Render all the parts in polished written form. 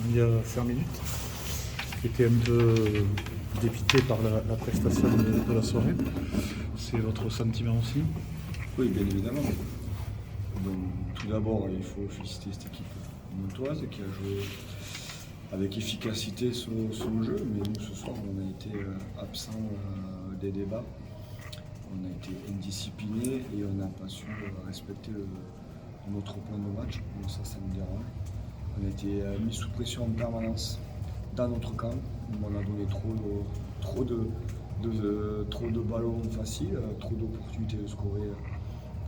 Il y a 5 minutes, qui était un peu dépité par la prestation de la soirée. C'est votre sentiment aussi? Oui, bien évidemment. Donc, tout d'abord, il faut féliciter cette équipe montoise qui a joué avec efficacité son jeu, mais nous ce soir on a été absents des débats, on a été indisciplinés et on n'a pas su respecter notre plan de match, donc ça me dérange. On a été mis sous pression en permanence dans notre camp, on a donné trop de ballons faciles, trop d'opportunités de scorer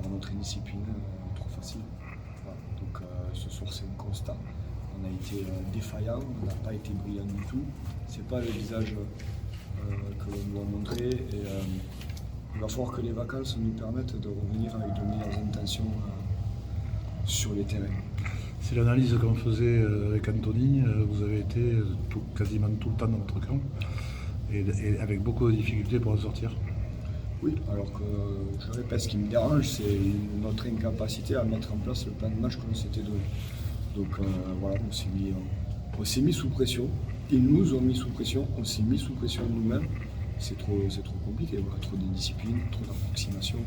par notre indiscipline, trop facile. Voilà. Donc ce soir c'est un constat. On a été défaillant, on n'a pas été brillant du tout. C'est pas le visage que l'on doit montrer. Et il va falloir que les vacances nous permettent de revenir avec de meilleures intentions sur les terrains. C'est l'analyse qu'on faisait avec Anthony. Vous avez été quasiment tout le temps dans votre camp et avec beaucoup de difficultés pour en sortir. Oui, alors que je répète, ce qui me dérange, c'est notre incapacité à mettre en place le plan de match que l'on s'était donné. Donc voilà, on s'est mis sous pression. Ils nous ont mis sous pression, on s'est mis sous pression nous-mêmes. C'est trop compliqué, voilà, trop d'indiscipline, trop d'approximation.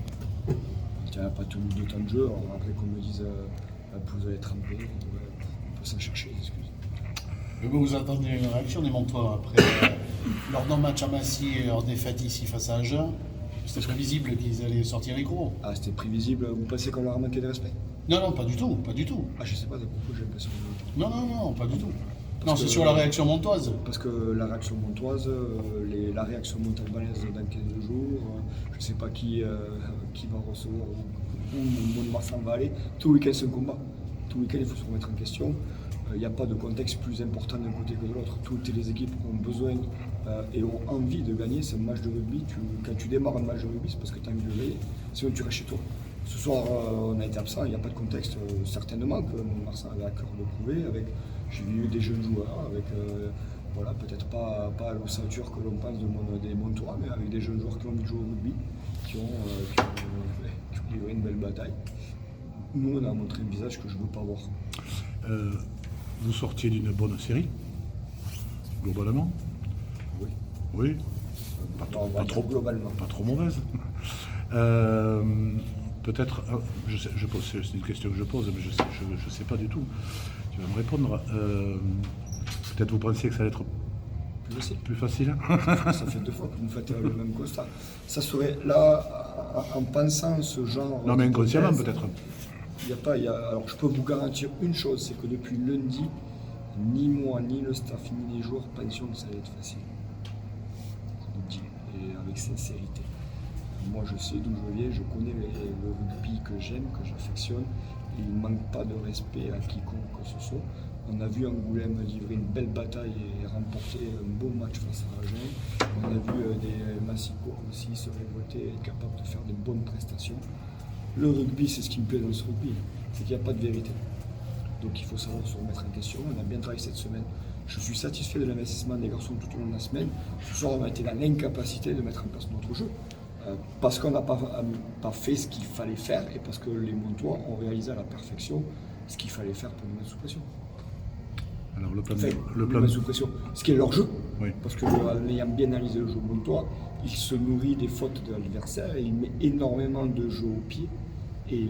Il n'y a pas tenu de temps de jeu. Alors après qu'on me dise vous allez tremper, on peut s'en chercher des excuses. Mais vous attendez une réaction des Montois après leur non-match à Massy et leur défaite ici face à Agen. C'était prévisible qu'ils allaient sortir les gros. Ah, c'était prévisible. Vous pensez qu'on leur a manqué de respect? Non, pas du tout, pas du tout. Ah, je sais pas, de propos, j'ai l'impression. Non, pas du tout. Parce C'est que, sur la réaction montoise. Parce que la réaction montoise, la réaction montalbanaise dans 15 jours, je ne sais pas qui va recevoir où Mont-de-Marsan va aller. Tout le week-end, c'est un combat. Tout le week-end, il faut se remettre en question. Il n'y a pas de contexte plus important d'un côté que de l'autre. Toutes les équipes ont besoin et ont envie de gagner. C'est un match de rugby. Quand tu démarres un match de rugby, c'est parce que tu as envie de gagner. Sinon, tu restes chez toi. Ce soir, on a été absent. Il n'y a pas de contexte. Certainement que Mont-de-Marsan avait à cœur de prouver. J'ai vu des jeunes joueurs avec, voilà, peut-être pas à l'ossature que l'on pense des Montois, mais avec des jeunes joueurs qui ont envie de jouer au rugby, qui ont livré une belle bataille. Nous, on a montré un visage que je ne veux pas voir. Vous sortiez d'une bonne série, globalement. Oui. Oui. Pas trop globalement. Pas trop mauvaise. Peut-être, c'est une question que je pose, mais je ne sais pas du tout. Tu vas me répondre. Peut-être vous pensiez que ça allait être plus facile. Ça fait 2 fois que vous faites le même constat. Ça serait là, en pensant ce genre. Non, mais inconsciemment peut-être. Alors je peux vous garantir une chose, c'est que depuis lundi, ni moi, ni le staff, ni les joueurs pensions que ça allait être facile. Je vous le dis, et avec sincérité. Moi je sais d'où je viens, je connais le rugby que j'aime, que j'affectionne. Il ne manque pas de respect à quiconque que ce soit. On a vu Angoulême livrer une belle bataille et remporter un beau match face à Agen. On a vu des Massicots aussi se révolter et être capables de faire des bonnes prestations. Le rugby, c'est ce qui me plaît dans ce rugby, c'est qu'il n'y a pas de vérité. Donc il faut savoir se remettre en question. On a bien travaillé cette semaine. Je suis satisfait de l'investissement des garçons tout au long de la semaine. Ce soir, on a été dans l'incapacité de mettre en place notre jeu. Parce qu'on n'a pas fait ce qu'il fallait faire et parce que les Montois ont réalisé à la perfection ce qu'il fallait faire pour nous mettre sous pression. Alors le plan mettre sous pression, ce qui est leur jeu. Oui. Parce qu'en ayant bien analysé le jeu Montois, il se nourrit des fautes de l'adversaire et il met énormément de jeux au pied et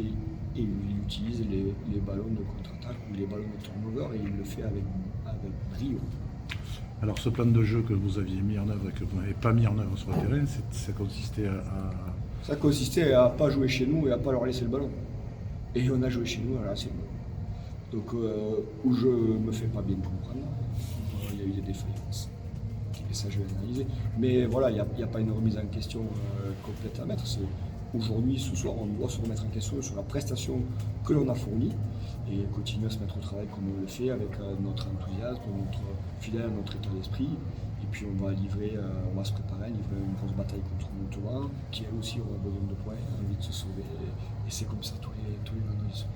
il utilise les ballons de contre-attaque ou les ballons de turnover et il le fait avec brio. Alors ce plan de jeu que vous aviez mis en œuvre et que vous n'avez pas mis en œuvre sur le terrain, ça consistait à... Ça consistait à ne pas jouer chez nous et à ne pas leur laisser le ballon. Et on a joué chez nous, alors c'est bon. Donc où je me fais pas bien comprendre, il y a eu des défaillances. Et ça je vais analyser. Mais voilà, il n'y a pas une remise en question complète à mettre. Aujourd'hui, ce soir, on doit se remettre en question sur la prestation que l'on a fournie et continuer à se mettre au travail comme on le fait avec notre enthousiasme, notre fidèle à notre état d'esprit. Et puis on va se préparer à livrer une grosse bataille contre Montauban, qui elle aussi aura besoin de points, a envie de se sauver. Et c'est comme ça tous les vendredis soirs.